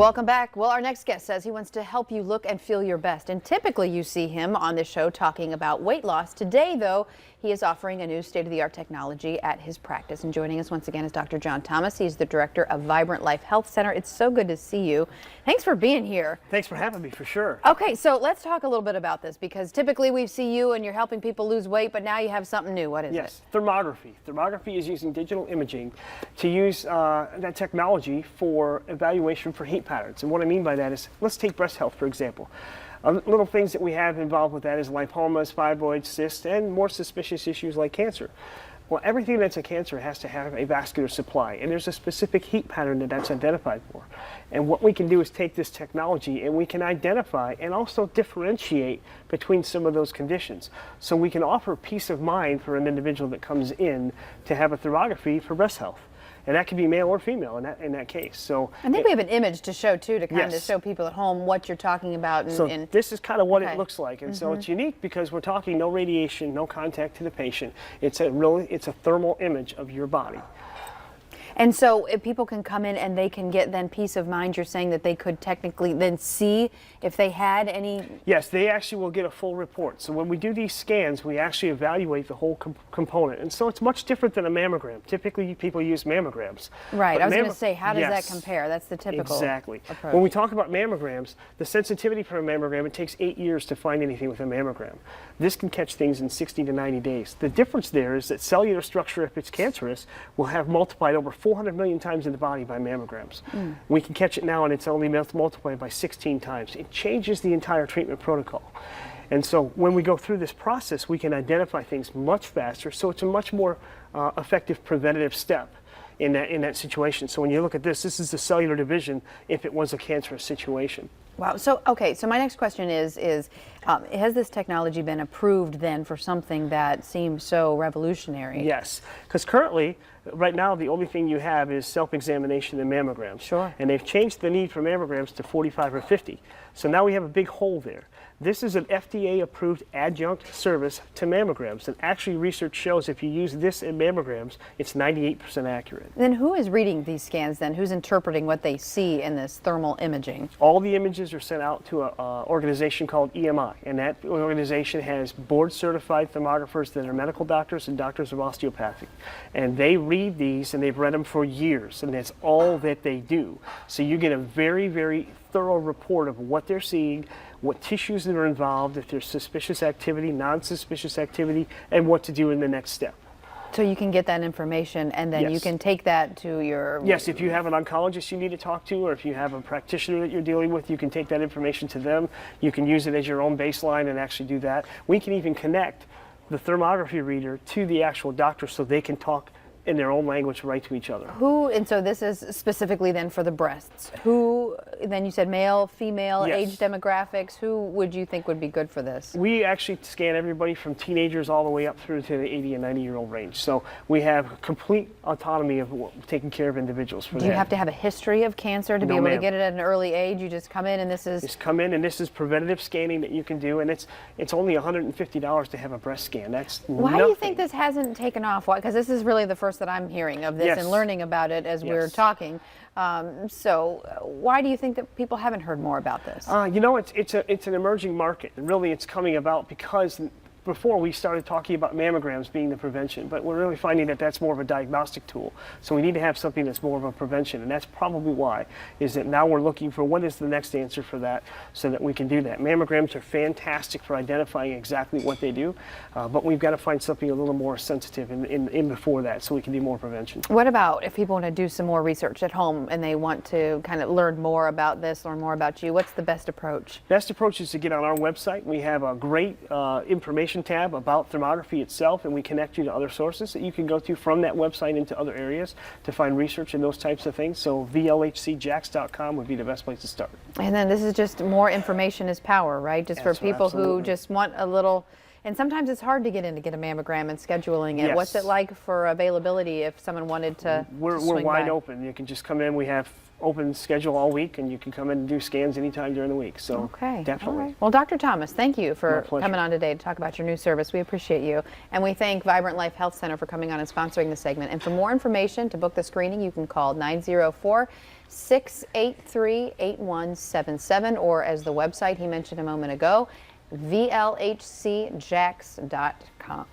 Welcome back. Well, our next guest says he wants to help you look and feel your best. And typically you see him on this show talking about weight loss. Today, though, he is offering a new state-of-the-art technology at his practice. And joining us once again is Dr. John Thomas. He's the director of Vibrant Life Health Center. It's so good to see you. Thanks for being here. Thanks for having me, for sure. Okay, so let's talk a little bit about this, because typically we see you and you're helping people lose weight, but now you have something new. What is it? Yes, thermography. Thermography is using digital imaging to use that technology for evaluation for heat patterns. And what I mean by that is, let's take breast health, for example. Little things that we have involved with that is lipomas, fibroids, cysts, and more suspicious issues like cancer. Well, everything that's a cancer has to have a vascular supply, and there's a specific heat pattern that's identified for. And what we can do is take this technology and we can identify and also differentiate between some of those conditions. So we can offer peace of mind for an individual that comes in to have a thermography for breast health. And that can be male or female in that case. So I think we have an image to show too, to kind yes. of show people at home what you're talking about. And, so this is kind of what okay. it looks like, and so it's unique because we're talking no radiation, no contact to the patient. It's a thermal image of your body. And so if people can come in and they can get then peace of mind, you're saying that they could technically then see if they had any? Yes, they actually will get a full report. So when we do these scans, we actually evaluate the whole component. And so it's much different than a mammogram. Typically people use mammograms. Right, But I was going to say, how does yes, that compare? That's the typical exactly. approach. When we talk about mammograms, the sensitivity for a mammogram, it takes 8 years to find anything with a mammogram. This can catch things in 60 to 90 days. The difference there is that cellular structure, if it's cancerous, will have multiplied over 400 million times in the body by mammograms. We can catch it now and it's only multiplied by 16 times. It changes the entire treatment protocol. And so when we go through this process, we can identify things much faster, so it's a much more effective preventative step in that situation. So when you look at this is the cellular division if it was a cancerous situation. Wow. So, okay, so my next question is has this technology been approved then for something that seems so revolutionary? Yes, because currently, right now, the only thing you have is self-examination and mammograms. Sure. And they've changed the need for mammograms to 45 or 50. So now we have a big hole there. This is an FDA-approved adjunct service to mammograms. And actually, research shows if you use this in mammograms, it's 98% accurate. Then who is reading these scans then? Who's interpreting what they see in this thermal imaging? All the images are sent out to an organization called EMI. And that organization has board-certified thermographers that are medical doctors and doctors of osteopathy. And they read these, and they've read them for years, and that's all that they do. So you get a very, very thorough report of what they're seeing, what tissues that are involved, if there's suspicious activity, non-suspicious activity, and what to do in the next step. So you can get that information and then yes. you can take that to your... Yes, if you have an oncologist you need to talk to, or if you have a practitioner that you're dealing with, you can take that information to them. You can use it as your own baseline and actually do that. We can even connect the thermography reader to the actual doctor so they can talk in their own language right to each other. And so this is specifically then for the breasts. Who, then you said male, female, yes. age demographics, who would you think would be good for this? We actually scan everybody from teenagers all the way up through to the 80 and 90-year-old range. So we have complete autonomy of taking care of individuals for that. Do you have to have a history of cancer to be able to get it at an early age? You just come in and this is... Just come in and this is preventative scanning that you can do, and it's only $150 to have a breast scan. That's Why nothing. do you think this hasn't taken off? Because this is really the first that I'm hearing of this yes. and learning about it as yes. we're talking. So why do you think that people haven't heard more about this? You know, it's an emerging market, and really it's coming about because before we started talking about mammograms being the prevention, but we're really finding that that's more of a diagnostic tool. So we need to have something that's more of a prevention, and that's probably why, is that now we're looking for what is the next answer for that so that we can do that. Mammograms are fantastic for identifying exactly what they do, but we've got to find something a little more sensitive in before that so we can do more prevention. What about if people want to do some more research at home and they want to kind of learn more about this, learn more about you? What's the best approach? Best approach is to get on our website. We have a great information tab about thermography itself, and we connect you to other sources that you can go to from that website into other areas to find research and those types of things. So vlhcjax.com would be the best place to start. And then this is just more information is power, right? Just for people who just want a little, and sometimes it's hard to get in to get a mammogram and scheduling it. Yes. What's it like for availability if someone wanted to We're swing wide by? open. You can just come in. We have open schedule all week, and you can come in and do scans anytime during the week. So okay, definitely. All right. Well, Dr. Thomas, thank you for My pleasure. coming on today to talk about your new service. We appreciate you. And we thank Vibrant Life Health Center for coming on and sponsoring the segment. And for more information, to book the screening, you can call 904 683-8177, or as the website he mentioned a moment ago, vlhcjax.com.